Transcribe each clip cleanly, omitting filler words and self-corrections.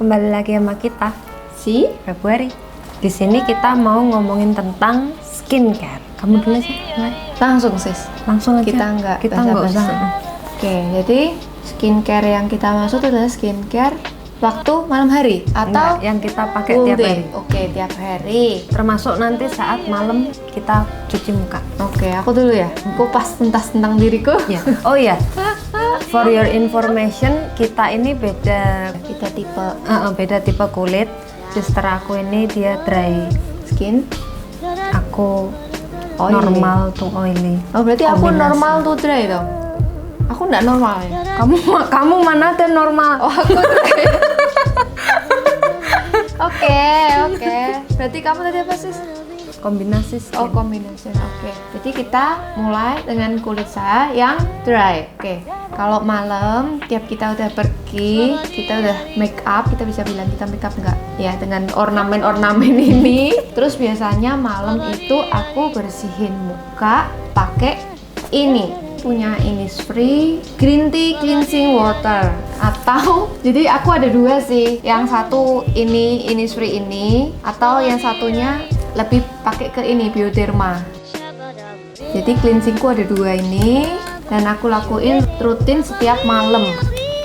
kembali lagi sama kita Si Februari. Di sini kita mau ngomongin tentang skincare. Kamu dulu sih, langsung sis. langsung aja. Kita nggak basa-basi. usah. Oke, jadi skincare yang kita maksud adalah skincare waktu malam hari atau Enggak, yang kita pakai full tiap day? hari. Oke, tiap hari. Termasuk nanti saat malam kita cuci muka. Oke, aku dulu ya. Kupas tuntas tentang diriku. Ya. Oh ya. For your information, kita ini beda Kita tipe kulit. Sister aku ini dia dry, skin. aku Oily. normal to oily. Oh, berarti aku Kombinasi. normal tuh dry dong. Aku nggak normal ya. Kamu mana ada normal? Oh, aku dry. Oke. Berarti kamu tadi apa sis? Kombinasi skin. Oh, kombinasi. Oke. Jadi kita mulai dengan kulit saya yang dry. Oke. Kalau malam tiap kita udah pergi, kita udah make up, kita bisa bilang kita make up enggak? Ya, dengan ornamen-ornamen ini. Terus biasanya malam itu aku bersihin muka pakai ini. Punya Innisfree Green Tea Cleansing Water. Atau jadi aku ada dua sih. Yang satu ini Innisfree ini, atau yang satunya lebih pakai ke ini Bioderma. Jadi cleansingku ada dua ini dan aku lakuin rutin setiap malam.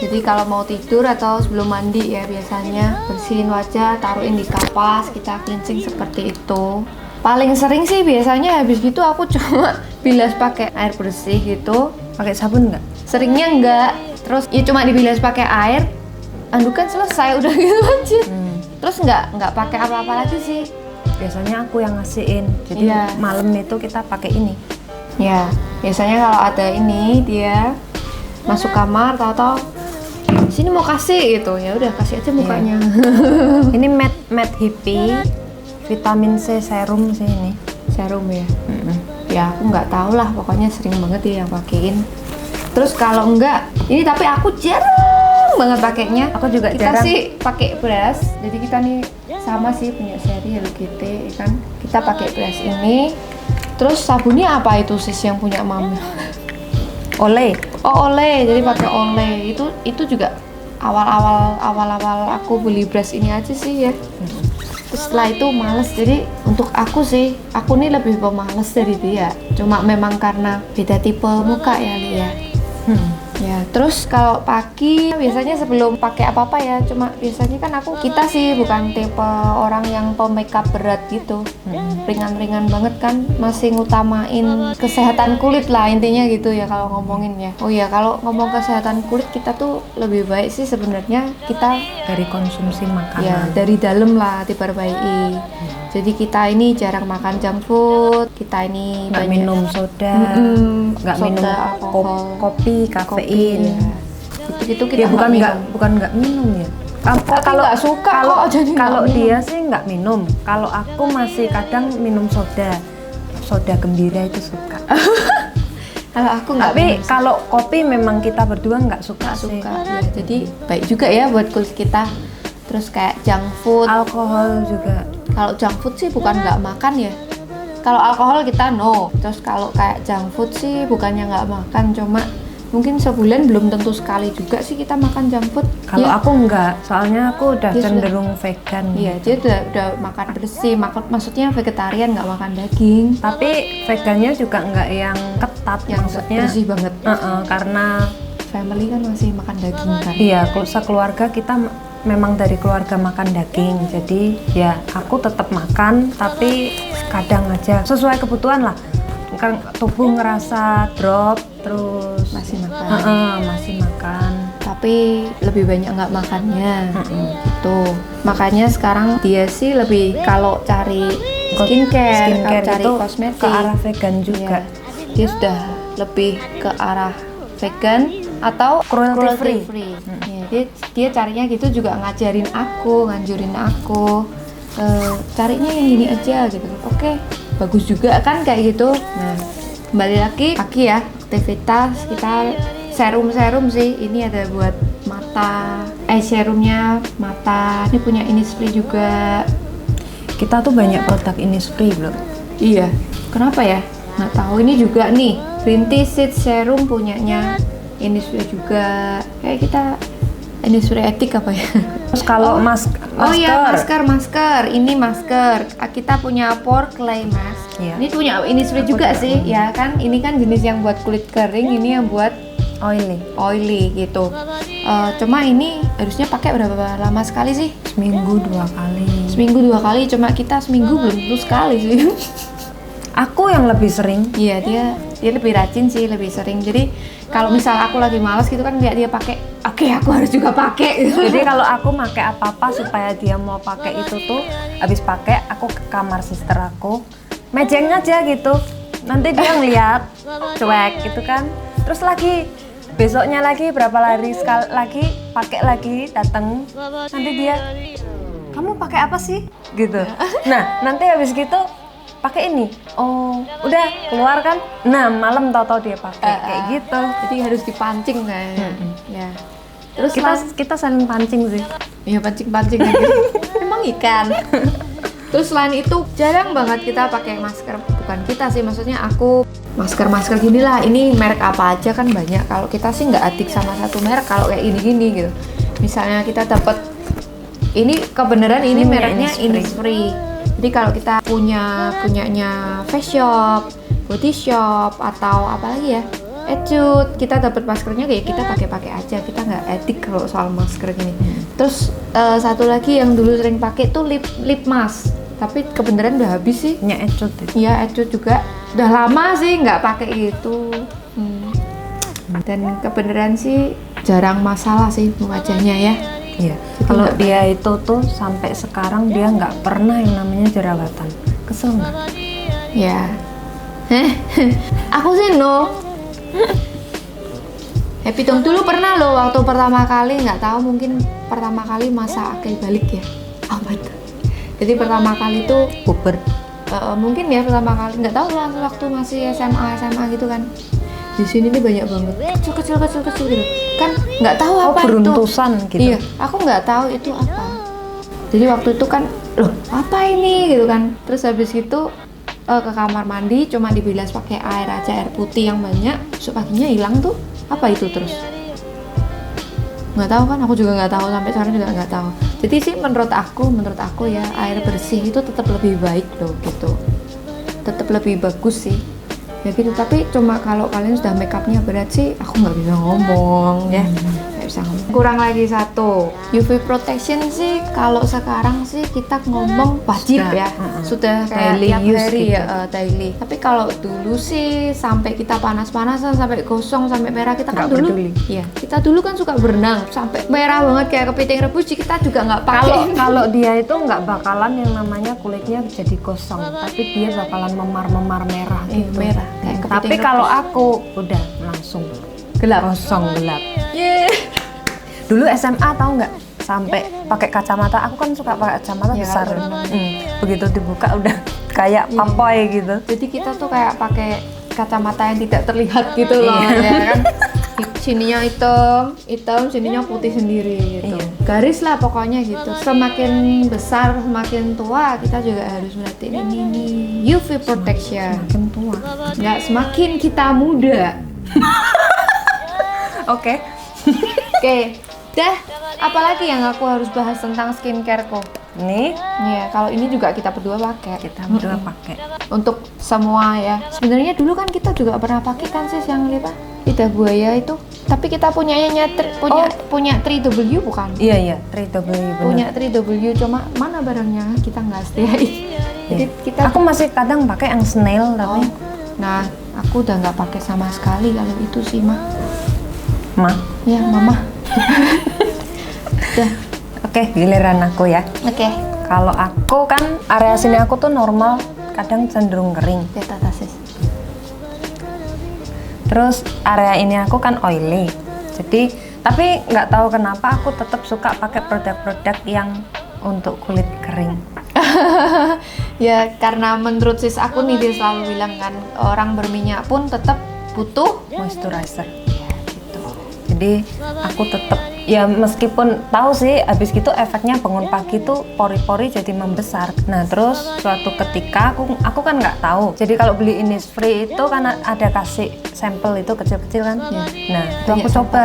Jadi kalau mau tidur atau sebelum mandi ya biasanya bersihin wajah, taruhin di kapas, kita cleansing seperti itu. Paling sering sih biasanya habis gitu aku cuma bilas pakai air bersih gitu. Pakai sabun nggak? Seringnya enggak. Terus ya cuma dibilas pakai air. Andukan selesai udah gitu aja. Terus nggak pakai apa-apa lagi sih. Biasanya aku yang ngasihin. Jadi Iya. malam itu kita pakai ini. Ya, biasanya kalau ada ini dia masuk kamar tahu-tahu sini mau kasih gitu. Ya udah kasih aja mukanya. Ini matte hippie vitamin C serum sih ini. Serum ya. Ya aku nggak tahu lah, pokoknya sering banget dia yang pakein. Terus kalau enggak, ini tapi aku jarang banget pakainya. Aku juga Kita jarang. sih pakai brush. Jadi kita nih sama sih punya seri Hello Kitty kan. Kita pakai brush ini. Terus sabunnya apa itu sis yang punya mama? Olay. Oh, Olay. Jadi pakai Olay. Itu juga awal-awal aku beli brush ini aja sih ya. Terus setelah itu males. Jadi untuk aku sih, aku nih lebih pemalas dari dia. Cuma memang karena beda tipe muka ya Lia. Ya, terus kalau pagi biasanya sebelum pakai apa-apa ya, cuma biasanya kan kita sih bukan tipe orang yang pemakeup berat gitu. Ringan-ringan banget kan, masih ngutamain kesehatan kulit lah intinya gitu ya kalau ngomongin ya. Oh iya, kalau ngomong kesehatan kulit kita tuh lebih baik sih sebenarnya kita Dari konsumsi makanan. ya dari dalam lah diperbaiki. Jadi kita ini jarang makan junk food, kita ini Nggak banyak minum soda, nggak soda, minum alkohol, kopi, kafein. ya. Itu kita Ya bukan minum. nggak minum ya. Tapi nggak suka kalau kok, jadi nggak kalau minum. dia sih nggak minum. Kalau aku masih kadang minum soda gembira itu suka. Kalau aku nggak Tapi minum, kalau kopi memang kita berdua nggak suka nggak sih. suka. Ya, jadi baik juga ya buat kulit kita. Terus kayak junk food. Alkohol juga. Kalau junk food sih bukan nggak makan ya. Kalau alkohol kita no. Terus kalau kayak junk food sih bukannya nggak makan, cuma mungkin sebulan belum tentu sekali juga sih kita makan junk food. Kalau Ya, aku nggak, soalnya aku udah Dia cenderung vegan. iya dia udah makan bersih, maksudnya vegetarian nggak makan daging. Tapi vegannya juga nggak yang ketat, Yang maksudnya bersih banget. karena Family kan masih makan daging kan. iya, sekeluarga kita memang dari keluarga makan daging, jadi ya aku tetap makan, tapi kadang aja sesuai kebutuhan lah. Kan tubuh ngerasa drop, terus Masih makan. masih makan. Tapi lebih banyak nggak makannya gitu. Makanya sekarang dia sih lebih kalau cari skincare kalau cari itu kosmetik ke arah vegan juga. Iya. Dia sudah lebih ke arah vegan atau Cruelty free. Ya, dia carinya gitu, juga nganjurin aku carinya yang gini aja gitu. Oke, bagus juga kan kayak gitu. Nah, kembali lagi pagi ya, aktivitas kita serum sih. Ini ada buat mata, serumnya mata. Ini punya Innisfree juga. Kita tuh banyak produk Innisfree belum? Iya. Kenapa ya? Nggak tahu. Ini juga nih Green Tea Seed Serum punyanya Innisfree juga. Kayak kita Innisfree etik apa ya? Terus kalau masker. Oh iya, masker. Ini masker. Kita punya pore clay mask. Iya. Ini punya Innisfree juga sih, ya kan? Ini kan jenis yang buat kulit kering, ini yang buat oily gitu. Cuma ini harusnya pakai berapa lama sekali sih? Seminggu 2 kali. Seminggu 2 kali, cuma kita seminggu belum tentu sekali sih. Aku yang lebih sering. Iya, dia lebih rajin sih, lebih sering. Jadi kalau misal aku lagi malas gitu kan lihat dia pakai, oke, aku harus juga pakai. Jadi kalau aku pakai apa-apa supaya dia mau pakai itu tuh, habis pakai aku ke kamar sister aku, mejeng aja gitu. Nanti dia ngeliat, cuek gitu kan. Terus lagi besoknya lagi berapa hari sekali lagi pakai lagi datang. Nanti dia, kamu pakai apa sih? Gitu. Nah, nanti habis gitu pakai ini. Oh, udah keluar kan? Nah, malam tahu-tahu dia pakai kayak gitu. Jadi harus dipancing kayaknya. Ya. Terus Kita saling pancing sih. Iya, pancing-pancing aja. Emang ikan. Terus selain itu jarang banget kita pakai masker. Bukan kita sih, maksudnya aku masker gini lah. Ini merek apa aja kan banyak. Kalau kita sih nggak adik sama satu merek. Kalau kayak gini gitu. Misalnya kita dapat ini kebenaran ini mereknya Innisfree. Jadi kalau kita punyanya Face Shop, Body Shop atau apa lagi ya, Etude, kita dapat maskernya kayak kita pakai aja, kita nggak etik kalau soal masker gini. Terus satu lagi yang dulu sering pakai tuh lip mask, tapi kebenaran udah habis sih. Ya Etude. Iya, Etude juga udah lama sih nggak pakai itu. Dan kebenaran sih jarang masalah sih wajahnya ya. Iya. Kalau dia itu tuh sampai sekarang dia nggak pernah yang namanya jerawatan. Kesel nggak? Ya. Aku sih no. Happy dong dulu pernah loh waktu pertama kali, nggak tahu mungkin pertama kali masa akil balik ya. Apa itu? Jadi pertama kali tuh Puber. mungkin ya pertama kali, nggak tahu waktu masih SMA gitu kan. Di sini nih banyak banget kecil gitu kan, nggak tahu apa beruntusan itu. gitu. Iya, aku nggak tahu itu apa. Jadi waktu itu kan, loh apa ini gitu kan. Terus habis gitu ke kamar mandi cuma dibilas pakai air aja, air putih yang banyak. Besok paginya hilang tuh. Apa itu terus? Nggak tahu kan, aku juga nggak tahu, sampai sekarang juga nggak tahu. Jadi sih menurut aku ya air bersih itu tetap lebih baik loh gitu. Tetap lebih bagus sih. Ya gitu, tapi cuma kalau kalian sudah make upnya berat sih aku nggak bisa ngomong ya, nggak bisa ngomong. Kurang lagi satu, UV protection sih kalau sekarang sih kita ngomong wajib ya, sudah kayak daily tiap use hari gitu. ya, daily. Tapi kalau dulu sih sampai kita panas-panasan, sampai gosong, sampai merah, kita kan Nggak dulu, peduli. ya kita dulu kan suka berenang sampai merah banget kayak kepiting rebus, kita juga nggak pakai. Kalau dia itu nggak bakalan yang namanya kulitnya jadi gosong, tapi dia bakalan memar merah gitu. Merah kayak kepiting Tapi rebus. kalau aku udah langsung Gelap. gosong gelap. Yeah. Dulu SMA tahu nggak, sampai pakai kacamata. Aku kan suka pakai kacamata Ya, besar. bener. Begitu dibuka udah kayak papoy gitu. Jadi kita tuh kayak pakai kacamata yang tidak terlihat gitu loh, Iya. ya kan? Sininya hitam, sininya putih sendiri gitu. Iya. Garis lah pokoknya gitu. Semakin besar, semakin tua, kita juga harus merhatiin ini UV protection. Makin tua. Nggak semakin kita muda. Oke. Oke, dah. Apalagi yang aku harus bahas tentang skincare kok? Nih Iya, kalau ini juga kita berdua pakai. kita berdua pakai. Untuk semua ya. Sebenarnya dulu kan kita juga pernah pakai kan sis yang apa? Lidah buaya itu. Tapi kita punya 3W bukan? Iya 3W bener. Punya 3W, cuma mana barangnya kita nggak stay. Jadi kita Aku masih kadang pakai yang snail tapi nah, aku udah nggak pakai sama sekali kalau itu sih, Ma. Ya, Mama. Udah. Oke, giliran aku ya. Oke. Kalau aku kan area sini aku tuh normal, kadang cenderung kering. Lihat sis. Terus area ini aku kan oily. Jadi, tapi nggak tahu kenapa aku tetap suka pakai produk-produk yang untuk kulit kering. Ya, karena menurut sis aku nih, dia selalu bilang kan, orang berminyak pun tetap butuh Moisturizer. ya gitu. Jadi aku tetap ya meskipun tahu sih habis gitu efeknya bangun pagi tuh pori-pori jadi membesar. Nah terus suatu ketika aku kan nggak tahu. Jadi kalau beli Innisfree itu kan ada kasih sampel itu kecil-kecil kan. Ya. Nah itu Banyak aku coba.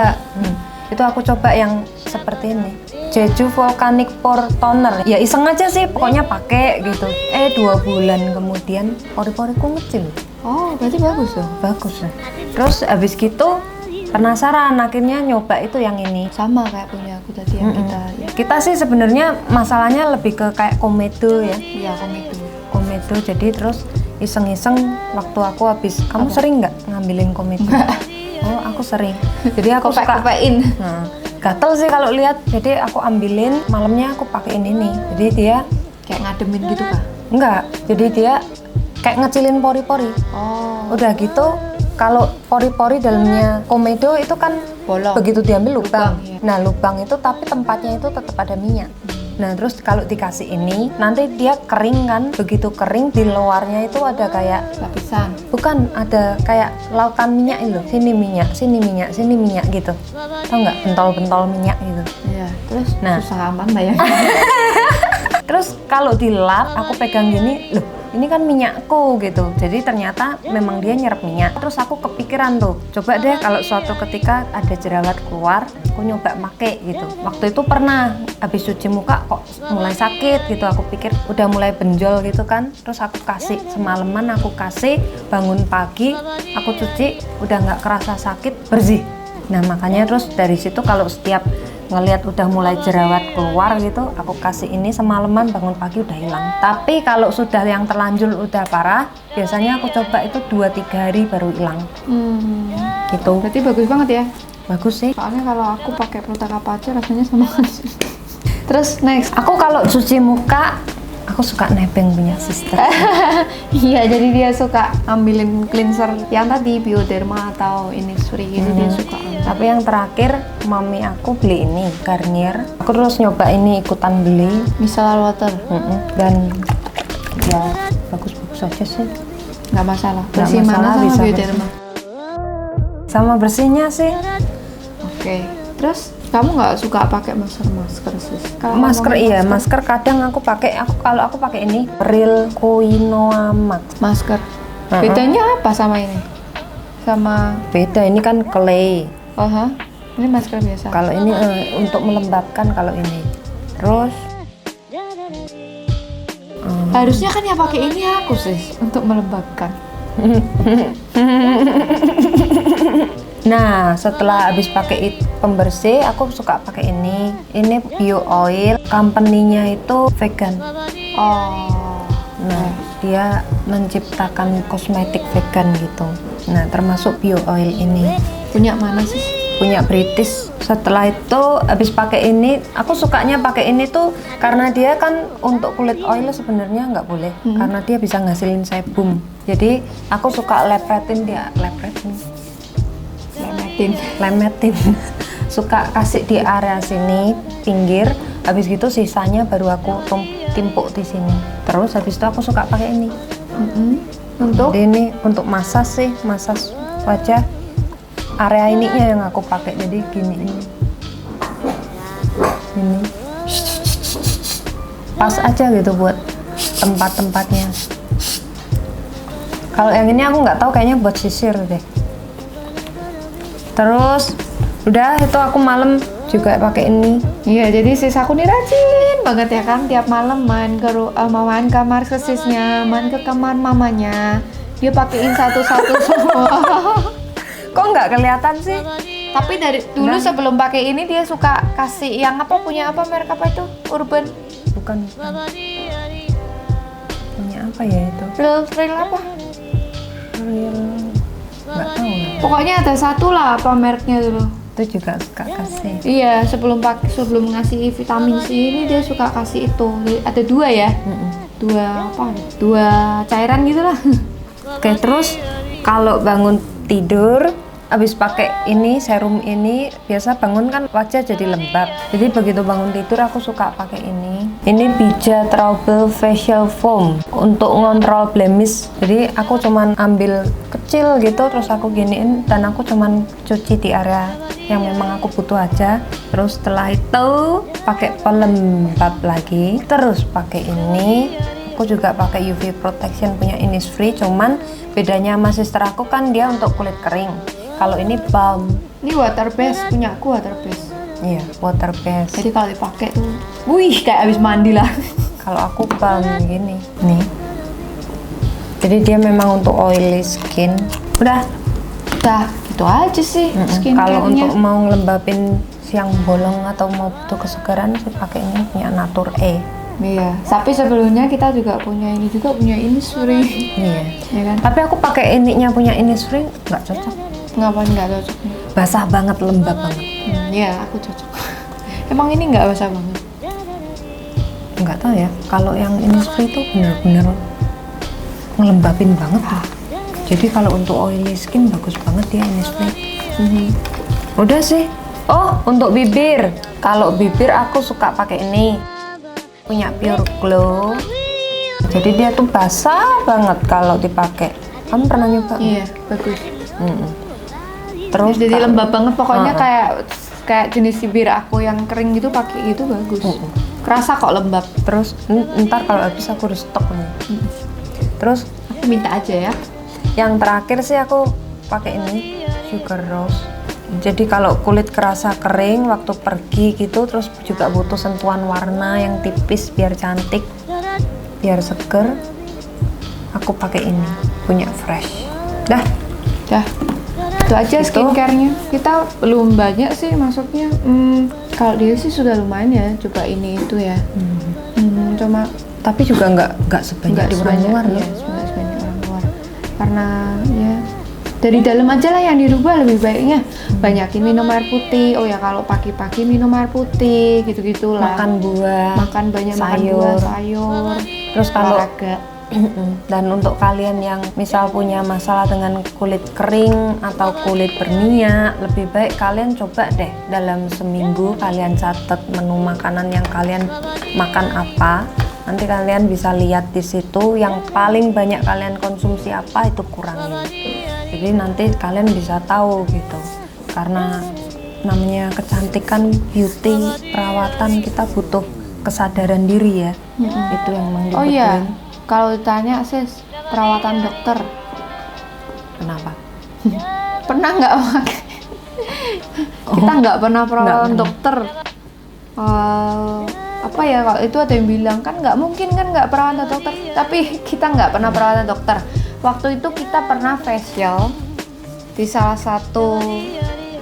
Itu aku coba yang seperti ini. Jeju Volcanic Pore Toner. Ya iseng aja sih, pokoknya pakai gitu. 2 bulan kemudian pori-poriku ngecil. Oh, berarti bagus dong. Bagus ya. Terus habis gitu penasaran, akhirnya nyoba itu yang ini. Sama kayak punya aku tadi yang kita ya. Kita sih sebenarnya masalahnya lebih ke kayak komedo ya. Iya, komedo. Komedo, jadi terus iseng-iseng waktu aku habis. Kamu sering nggak ngambilin komedo? Oh, aku sering. Jadi aku suka. Kopain. Nah, gatel sih kalau lihat. Jadi aku ambilin, malamnya aku pakein ini. Jadi dia Kayak ngademin gitu kah? enggak. Jadi dia kayak ngecilin pori-pori. Oh, Udah gitu, kalau pori-pori dalamnya komedo itu kan bolong. begitu diambil lubang. Lubang, iya. Nah, lubang itu tapi tempatnya itu tetap ada minyak. Nah, terus kalau dikasih ini, nanti dia kering kan. Begitu kering, di luarnya itu ada kayak Lapisan. bukan, ada kayak lautan minyak itu. Sini minyak, sini minyak, sini minyak gitu. Tahu nggak? Bentol-bentol minyak gitu. Iya, terus Nah. susah aman lah ya. Terus kalau dilap, aku pegang gini, loh ini kan minyakku gitu. Jadi ternyata memang dia nyerap minyak. Terus aku kepikiran tuh, coba deh kalau suatu ketika ada jerawat keluar, aku nyoba make gitu. Waktu itu pernah habis cuci muka kok mulai sakit gitu. Aku pikir udah mulai benjol gitu kan. Terus aku kasih semalaman, aku kasih, bangun pagi, aku cuci, udah nggak kerasa sakit, bersih. Nah makanya terus dari situ kalau setiap ngelihat udah mulai jerawat keluar gitu, aku kasih ini semalaman, bangun pagi udah hilang. Tapi kalau sudah yang terlanjur udah parah, biasanya aku coba itu 2-3 hari baru hilang. Gitu. Berarti bagus banget ya. Bagus sih. Soalnya kalau aku pakai produk apa aja rasanya sama aja. Terus next. Aku kalau cuci muka, aku suka nebeng punya sister. Iya, jadi dia suka ambilin cleanser yang tadi Bioderma atau Innisfree gitu dia suka. Tapi yang terakhir, mami aku beli ini, Garnier. Aku terus nyoba ini, ikutan beli. Micellar water, Dan ya bagus-bagus aja sih. nggak masalah. Nggak Bersih masalah, mana sama bisa Bioderma? Sama bersihnya sih. Oke. Terus kamu nggak suka pakai masker sih? Kalau Masker ngomongin iya, masker kadang aku pakai. Kalau aku pakai ini Real Quinoa Max. masker. Uh-uh. Bedanya apa sama ini? Sama Beda, ini kan clay. ini masker biasa. Kalau ini untuk melembabkan kalau ini. Terus Harusnya kan yang pakai ini aku sih untuk melembabkan. nah, setelah habis pakai pembersih, aku suka pakai ini. Ini Bio Oil, company-nya itu vegan. Oh. Nah, dia menciptakan kosmetik vegan gitu. Nah, termasuk Bio Oil ini. Punya mana sih? Punya British. Setelah itu habis pakai ini, aku sukanya pakai ini tuh karena dia kan untuk kulit oil sebenarnya nggak boleh, karena dia bisa ngasilin sebum. Jadi aku suka lepetin lemetin suka kasih di area sini pinggir, habis gitu sisanya baru aku timpuk di sini. Terus habis itu aku suka pakai ini. Untuk Jadi ini untuk masas sih, masas wajah. Area ininya yang aku pakai, jadi gini ini pas aja gitu buat tempat-tempatnya. Kalau yang ini aku nggak tahu, kayaknya buat sisir deh. Terus udah itu aku malam juga pakai ini. iya, jadi sis aku nih rajin banget ya kan, tiap malam main kamar sisnya, main ke kamar mamanya, dia pakein satu-satu semua. Kok nggak kelihatan sih? Tapi dari dulu sebelum pakai ini dia suka kasih yang apa, punya apa, merek apa itu? Urban. Bukan. Punya apa ya itu? Real apa? Real. Nggak tahu. Pokoknya ada satu lah apa mereknya dulu. Itu juga suka kasih. Iya, sebelum ngasih vitamin C ini dia suka kasih itu. Ada 2 ya? Dua apa? 2 cairan gitu lah. Oke, terus kalau bangun tidur habis pakai ini serum ini, biasa bangun kan wajah jadi lembab. Jadi begitu bangun tidur aku suka pakai ini. Ini Bija Trouble Facial Foam untuk ngontrol blemish. Jadi aku cuman ambil kecil gitu, terus aku giniin dan aku cuman cuci di area yang memang aku butuh aja. Terus setelah itu pakai pelembab lagi, terus pakai ini. Aku juga pakai UV protection punya Innisfree, cuman bedanya sama sister aku kan dia untuk kulit kering. Kalau ini balm. Ini water base, punya aku water base. Iya, water based. Jadi kalau dipakai tuh, wih kayak habis mandi lah. Kalau aku pump gini, nih. Jadi dia memang untuk oily skin. Udah Gitu aja sih Kalau skincare-nya. untuk mau ngelembapin siang bolong atau mau butuh kesegaran sih pakai ini punya Natur E. Iya, tapi sebelumnya kita juga punya Innisfree. Iya. Ya kan? Tapi aku pakai ininya punya Innisfree nggak cocok. Ngapain nggak cocok? Basah banget, lembab banget. Iya, aku cocok. Emang ini nggak basah banget? Nggak tahu ya. Kalau yang Innisfree itu bener-bener ngelembapin banget tuh. Jadi kalau untuk oily skin bagus banget ya Innisfree. Udah sih. Oh, untuk bibir. Kalau bibir aku suka pakai ini. Punya Pure Glow. Jadi dia tuh basah banget kalau dipakai. Kamu pernah nyoba? Iya, bagus. Terus Jadi kalau- lembab banget pokoknya Heeh. kayak jenis bibir aku yang kering gitu pakai gitu bagus. Kerasa kok lembab. Terus ntar kalau habis aku harus stok nih. Terus Aku minta aja ya. yang terakhir sih aku pakai ini Sugar Rose. Jadi kalau kulit kerasa kering waktu pergi gitu, terus juga butuh sentuhan warna yang tipis biar cantik, biar seger, aku pakai ini punya Fresh. Dah. Itu aja Itu. skincare-nya. Kita belum banyak sih maksudnya. Kalau dia sih sudah lumayan ya, coba ini itu ya. Cuma Tapi juga nggak sebanyak nggak di orang sebanyak luar ya, loh. sebanyak orang luar. Karena ya dari dalam aja lah yang dirubah lebih baiknya. Banyakin minum air putih. Oh ya kalau pagi-pagi minum air putih gitu-gitulah. Makan buah, makan banyak makan sayur. buah, sayur. Terus kalau olahraga. dan untuk kalian yang misal punya masalah dengan kulit kering atau kulit berminyak, lebih baik kalian coba deh dalam seminggu kalian catat menu makanan yang kalian makan apa. Nanti kalian bisa lihat di situ yang paling banyak kalian konsumsi apa itu kurangin. Jadi nanti kalian bisa tahu gitu. Karena namanya kecantikan, beauty, perawatan kita butuh kesadaran diri ya. Itu yang emang Oh iya, dibutuhin. kalau ditanya sis, perawatan dokter Kenapa? pernah nggak pakai? Kita nggak pernah perawatan pernah. dokter. Apa ya kalau itu ada yang bilang kan nggak mungkin kan nggak perawatan dokter, tapi kita nggak pernah perawatan dokter. Waktu itu kita pernah facial di salah satu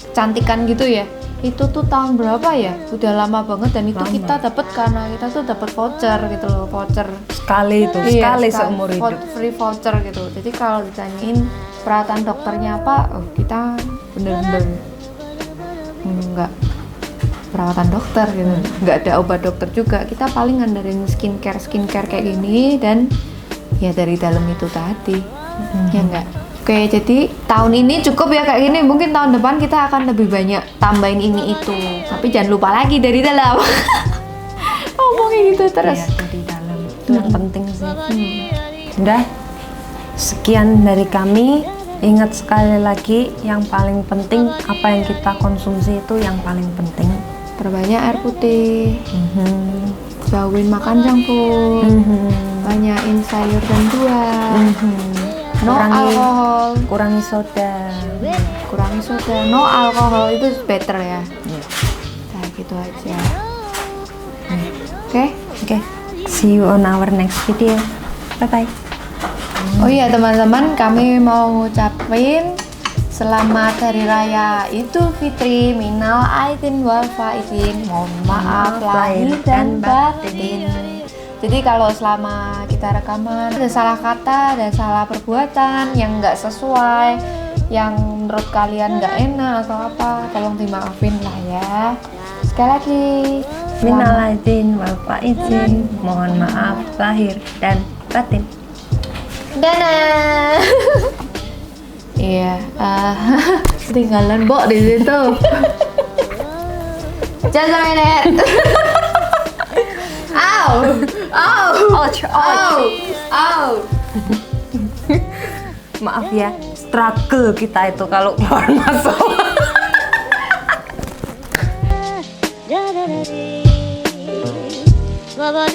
kecantikan gitu ya. Itu tuh tahun berapa ya? Udah lama banget dan itu Lama. kita dapat karena kita tuh dapat voucher gitu loh, voucher. Sekali itu, sekali seumur hidup. Free voucher gitu. Jadi kalau ditanyain perawatan dokternya apa, oh kita bener-bener enggak perawatan dokter gitu. Nggak ada obat dokter juga. Kita paling ngandelin skincare kayak gini dan ya dari dalam itu tadi. Ya enggak. Oke, jadi tahun ini cukup ya kayak gini. Mungkin tahun depan kita akan lebih banyak tambahin ini itu. Tapi jangan lupa lagi dari dalam. Ngomongin gitu terus. Iya, dari dalam. Itu yang penting sih. Udah, sekian dari kami. Ingat sekali lagi, yang paling penting apa yang kita konsumsi itu yang paling penting. Perbanyak air putih, jauhin makan junk food, banyakin sayur dan buah, no alkohol, Kurangi soda. no alkohol itu better ya. Iya. Nah gitu aja. Oke. Oke, see you on our next video. Bye bye. Oh iya teman-teman, kami mau ngucapin selamat Hari Raya Idul Fitri, minal aidin wal faizin, mohon maaf lahir dan batin. Jadi kalau selama kita rekaman ada salah kata dan salah perbuatan yang nggak sesuai, yang menurut kalian nggak enak atau apa, tolong dimaafin lah ya. Sekali lagi, Minal aidin wal faizin, mohon maaf lahir dan batin. Dadah. Iya, ketinggalan Bok di situ. Jangan sampai net. Au, au, au, au. Maaf ya, struggle kita itu kalau keluar masuk. Baba